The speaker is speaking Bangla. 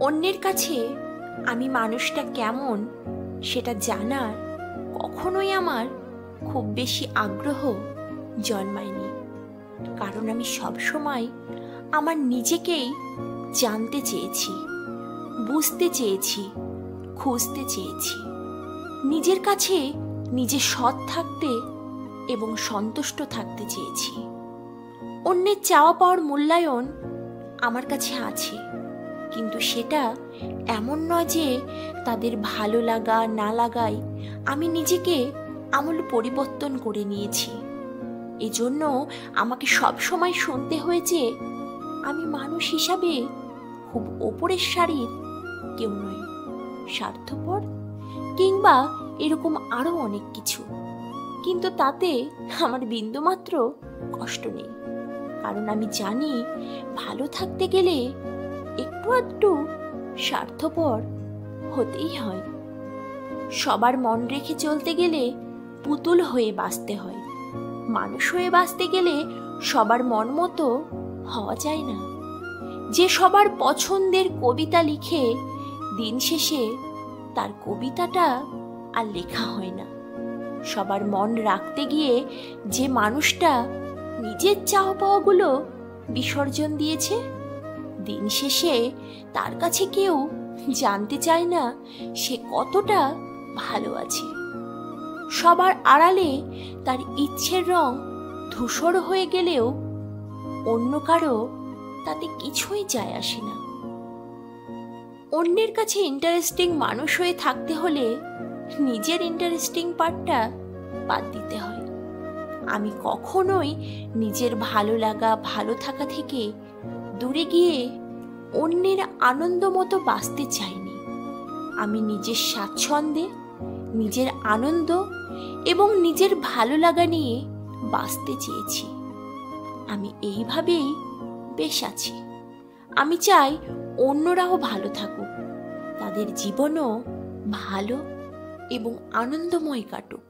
অন্যের কাছে আমি মানুষটা কেমন সেটা জানার কখনোই আমার খুব বেশি আগ্রহ জন্মায়নি, কারণ আমি সবসময় আমার নিজেকেই জানতে চেয়েছি, বুঝতে চেয়েছি, খুঁজতে চেয়েছি। নিজের কাছে নিজে সৎ থাকতে এবং সন্তুষ্ট থাকতে চেয়েছি। অন্যের চাওয়া পাওয়ার মূল্যায়ন আমার কাছে আছে, কিন্তু সেটা এমন নয় যে তাদের ভালো লাগা না লাগায় আমি নিজেকে আমূল পরিবর্তন করে নিয়েছি। এজন্য আমাকে সব সময় শুনতে হয়েছে আমি মানুষ হিসাবে খুব ওপরের সারির কেউ নই, স্বার্থপর কিংবা এরকম আরো অনেক কিছু। কিন্তু তাতে আমার বিন্দুমাত্র কষ্ট নেই, কারণ আমি জানি ভালো থাকতে গেলে একটু আধটু স্বার্থপর হতেই হয়। সবার মন রেখে চলতে গেলে পুতুল হয়ে বাঁচতে হয়। মানুষ হয়ে বাঁচতে গেলে সবার মন মতো হওয়া যায় না। যে সবার পছন্দের কবিতা লিখে দিন শেষে তার কবিতাটা আর লেখা হয় না। সবার মন রাখতে গিয়ে যে মানুষটা নিজের চাওয়া পাওয়াগুলো বিসর্জন দিয়েছে, দিন শেষে তার কাছে কেউ জানতে চায় না সে কতটা ভালো আছে। সবার আড়ালে তার ইচ্ছের রং ধূসর হয়ে গেলেও অন্য কারো তাতে কিছুই যায় আসে না। অন্যের কাছে ইন্টারেস্টিং মানুষ হয়ে থাকতে হলে নিজের ইন্টারেস্টিং পার্টটা বাদ দিতে হয়। আমি কখনোই নিজের ভালো লাগা ভালো থাকা থেকে দূরে গিয়ে অন্যের আনন্দ মতো বাঁচতে চাইনি। আমি নিজের স্বাচ্ছন্দ্যে, নিজের আনন্দ এবং নিজের ভালো লাগা নিয়ে বাঁচতে চেয়েছি। আমি এইভাবেই বেশ আছি। আমি চাই অন্যরাও ভালো থাকুক, তাদের জীবনও ভালো এবং আনন্দময় কাটুক।